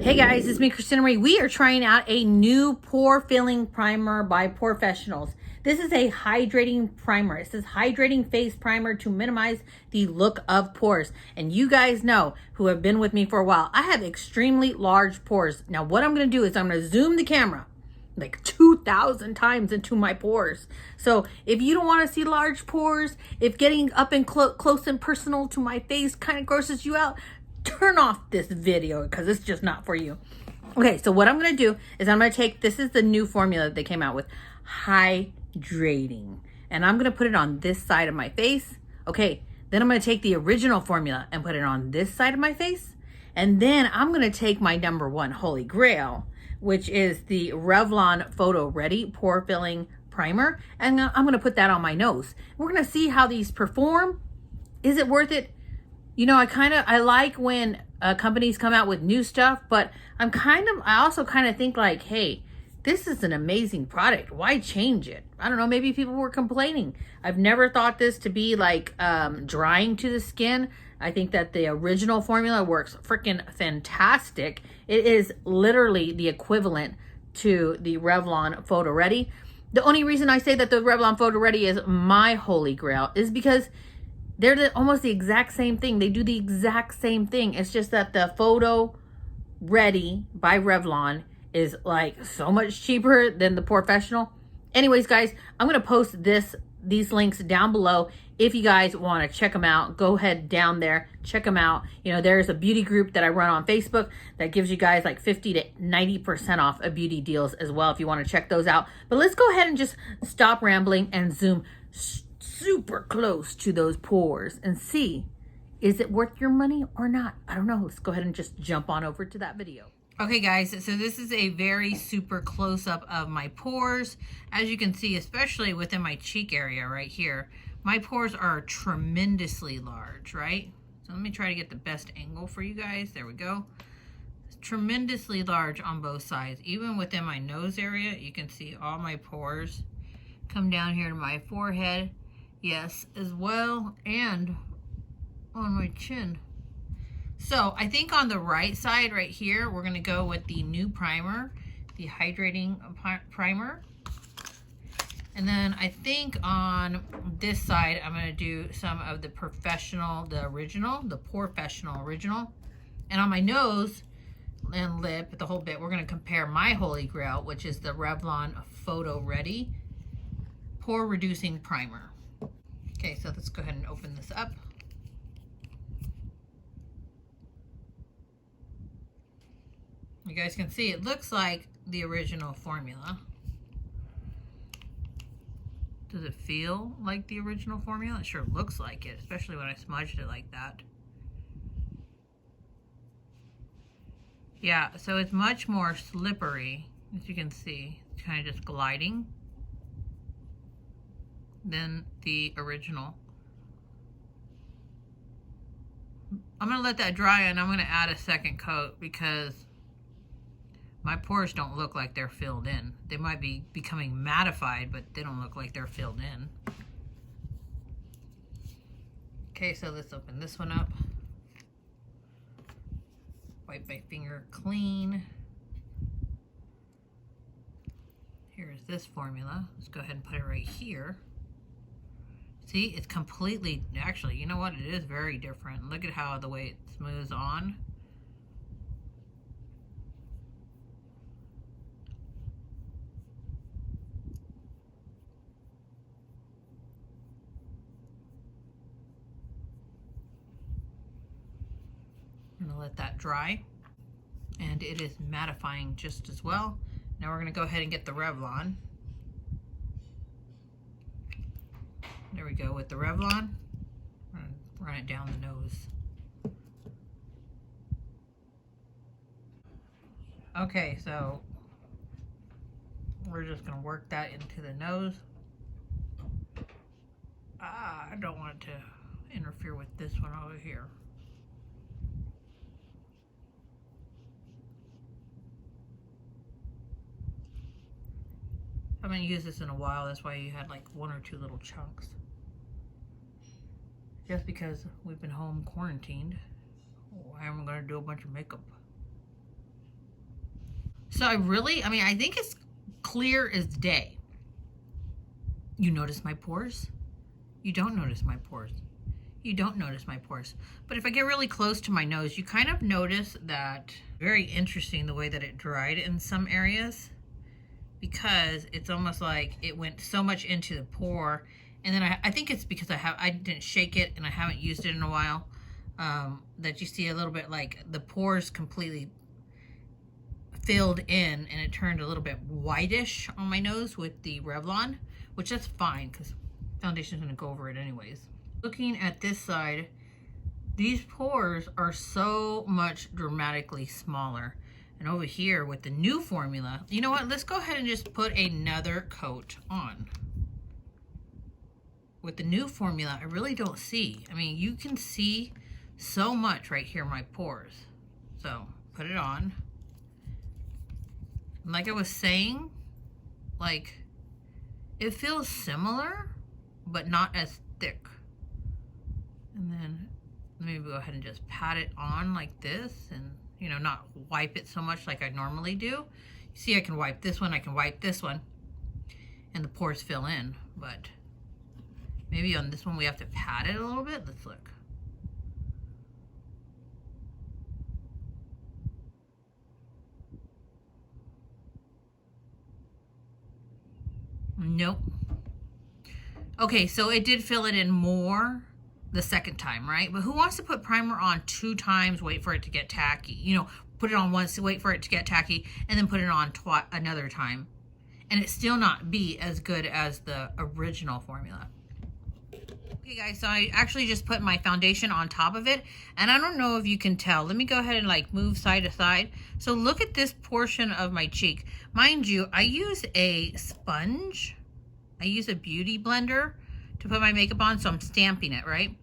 Hey guys, it's me, Christina Marie. We are trying out a new pore filling primer by POREfessionals. This is a hydrating primer. It says hydrating face primer to minimize the look of pores. And you guys know, who have been with me for a while, I have extremely large pores. Now what I'm going to do is I'm going to zoom the camera like 2,000 times into my pores. So if you don't want to see large pores, if getting up and close and personal to my face kind of grosses you out, turn off this video because it's just not for you. Okay, so what I'm going to do is I'm going to take, this is the new formula that they came out with, hydrating. And I'm going to put it on this side of my face. Okay, then I'm going to take the original formula and put it on this side of my face. And then I'm going to take my number one holy grail, which is the Revlon Photo Ready Pore Filling Primer. And I'm going to put that on my nose. We're going to see how these perform. Is it worth it? You know, I like when companies come out with new stuff, but I also kind of think like, hey, this is an amazing product. Why change it? I don't know. Maybe people were complaining. I've never thought this to be like drying to the skin. I think that the original formula works freaking fantastic. It is literally the equivalent to the Revlon Photo Ready. The only reason I say that the Revlon Photo Ready is my holy grail is because they're almost the exact same thing. They do the exact same thing. It's just that the Photo Ready by Revlon is like so much cheaper than the POREfessional. Anyways, guys, I'm going to post these links down below. If you guys want to check them out, go ahead down there, check them out. You know, there's a beauty group that I run on Facebook that gives you guys like 50 to 90% off of beauty deals as well if you want to check those out. But let's go ahead and just stop rambling and zoom super close to those pores and see, is it worth your money or not? I don't know. Let's go ahead and just jump on over to that video. Okay guys, so this is a very super close-up of my pores. As you can see, especially within my cheek area right here, my pores are tremendously large, right? So let me try to get the best angle for you guys. There we go. It's tremendously large on both sides. Even within my nose area, you can see all my pores come down here to my forehead. Yes, as well, and on my chin. So I think on the right side right here, we're going to go with the new primer, the hydrating primer. And then I think on this side, I'm going to do some of the POREfessional, the original, the POREfessional original. And on my nose and lip, the whole bit, we're going to compare my holy grail, which is the Revlon Photo Ready Pore Reducing Primer. Okay, so let's go ahead and open this up. You guys can see it looks like the original formula. Does it feel like the original formula? It sure looks like it, especially when I smudged it like that. Yeah, so it's much more slippery, as you can see. It's kind of just gliding than the original. I'm going to let that dry and I'm going to add a second coat because my pores don't look like they're filled in. They might be becoming mattified, but they don't look like they're filled in. Okay, so let's open this one up. Wipe my finger clean. Here's this formula. Let's go ahead and put it right here. See, it's completely, actually, you know what? It is very different. Look at how the way it smooths on. I'm gonna let that dry. And it is mattifying just as well. Now we're gonna go ahead and get the Revlon. There we go with the Revlon. Run it down the nose. Okay, so we're just gonna work that into the nose. I don't want it to interfere with this one over here. I haven't used this in a while, that's why you had like one or two little chunks. Just because we've been home quarantined, I'm gonna do a bunch of makeup. So I mean, I think it's clear as day. You notice my pores? You don't notice my pores. You don't notice my pores. But if I get really close to my nose, you kind of notice that. Very interesting the way that it dried in some areas, because it's almost like it went so much into the pore. And then I think it's because I didn't shake it and I haven't used it in a while, that you see a little bit like the pores completely filled in, and it turned a little bit whitish on my nose with the Revlon, which that's fine because foundation is going to go over it anyways. Looking at this side, these pores are so much dramatically smaller. And over here with the new formula, you know what? Let's go ahead and just put another coat on. With the new formula, I really don't see. I mean, you can see so much right here in my pores. So put it on. Like I was saying, like it feels similar, but not as thick. And then let me go ahead and just pat it on like this, and you know, not wipe it so much like I normally do. You see, I can wipe this one, I can wipe this one, and the pores fill in, but maybe on this one we have to pat it a little bit. Let's look. Nope. Okay, so it did fill it in more the second time, right? But who wants to put primer on 2 times, wait for it to get tacky? You know, put it on once, wait for it to get tacky, and then put it on another time. And it still not be as good as the original formula. Okay guys, so I actually just put my foundation on top of it, and I don't know if you can tell. Let me go ahead and like move side to side. So look at this portion of my cheek. Mind you, I use a sponge. I use a beauty blender to put my makeup on, so I'm stamping it, right?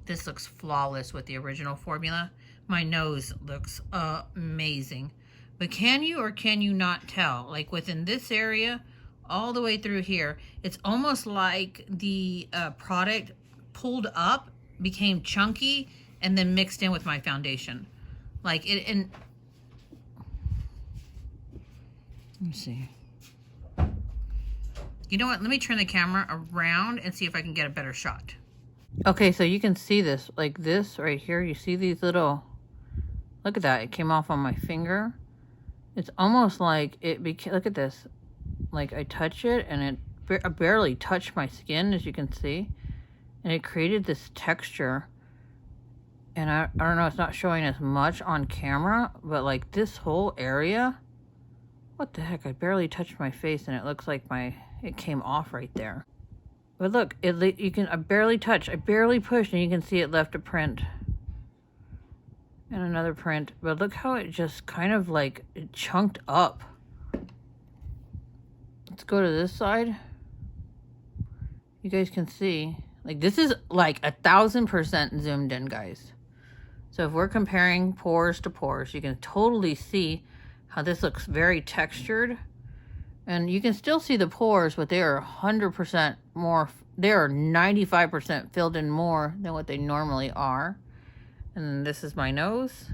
This looks flawless with the original formula. My nose looks amazing. But can you or can you not tell? Like within this area, all the way through here, it's almost like the product pulled up, became chunky, and then mixed in with my foundation. Like it, and let me see. You know what? Let me turn the camera around and see if I can get a better shot. Okay, so you can see this, like this right here. You see these little, look at that. It came off on my finger. It's almost like it became, look at this. Like I touch it and it barely touched my skin, as you can see. And it created this texture. And I don't know, it's not showing as much on camera, but like this whole area, what the heck? I barely touched my face and it looks like it came off right there. But look, you can, I barely pushed, and you can see it left a print. And another print. But look how it just kind of like, it chunked up. Let's go to this side. You guys can see, like this is like 1000% zoomed in, guys. So if we're comparing pores to pores, you can totally see how this looks very textured. And you can still see the pores, but they are 100% more, they are 95% filled in more than what they normally are. And then this is my nose.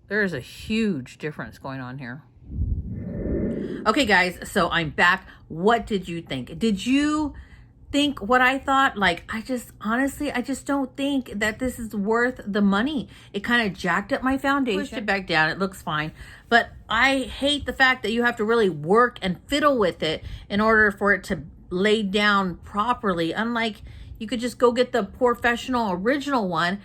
There is a huge difference going on here. Okay guys, so I'm back. What did you think? Did you think what I thought? Like, honestly, I just don't think that this is worth the money. It kind of jacked up my foundation. Pushed it back down. It looks fine. But I hate the fact that you have to really work and fiddle with it in order for it to lay down properly. Unlike, you could just go get the POREfessional original one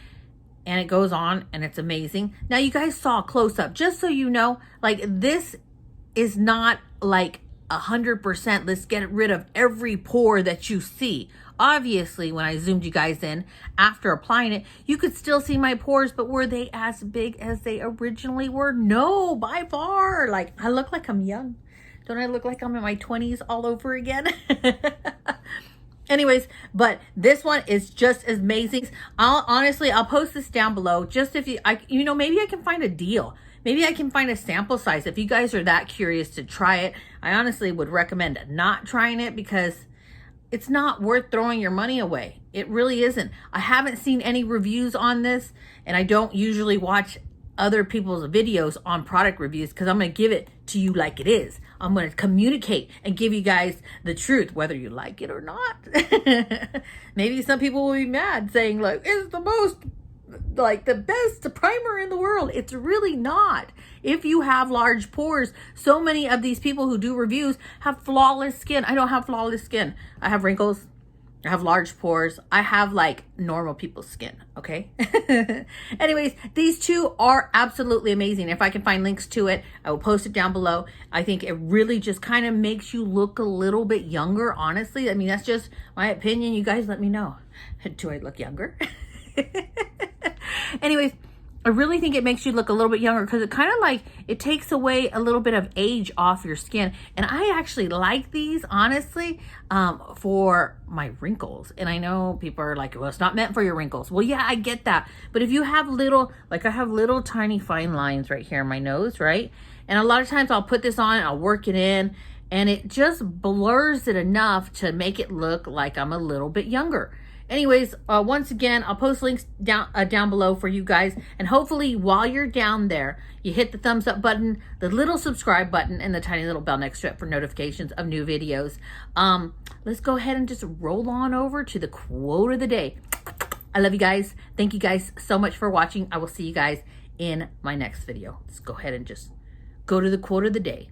and it goes on and it's amazing. Now you guys saw a close up, just so you know, like this is not like 100%, let's get rid of every pore that you see. Obviously, when I zoomed you guys in after applying it, you could still see my pores, but were they as big as they originally were? No, by far. Like, I look like I'm young. Don't I look like I'm in my 20s all over again? Anyways, but this one is just as amazing. I'll post this down below, just if you know, maybe I can find a deal. Maybe I can find a sample size. If you guys are that curious to try it, I honestly would recommend not trying it because it's not worth throwing your money away. It really isn't. I haven't seen any reviews on this, and I don't usually watch other people's videos on product reviews because I'm going to give it to you like it is. I'm going to communicate and give you guys the truth, whether you like it or not. Maybe some people will be mad saying like, it's the most, like the best primer in the world. It's really not. If you have large pores, so many of these people who do reviews have flawless skin. I don't have flawless skin. I have wrinkles. I have large pores. I have like normal people's skin, okay? Anyways, these two are absolutely amazing. If I can find links to it, I will post it down below. I think it really just kind of makes you look a little bit younger, honestly. I mean, that's just my opinion. You guys let me know. Do I look younger? Anyways, I really think it makes you look a little bit younger because it kind of like, it takes away a little bit of age off your skin. And I actually like these, honestly, for my wrinkles. And I know people are like, well, it's not meant for your wrinkles. Well, yeah, I get that. But if you have little, like I have little tiny fine lines right here in my nose, right? And a lot of times I'll put this on, I'll work it in, and it just blurs it enough to make it look like I'm a little bit younger. Anyways, once again, I'll post links down below for you guys. And hopefully while you're down there, you hit the thumbs up button, the little subscribe button, and the tiny little bell next to it for notifications of new videos. Let's go ahead and just roll on over to the quote of the day. I love you guys. Thank you guys so much for watching. I will see you guys in my next video. Let's go ahead and just go to the quote of the day.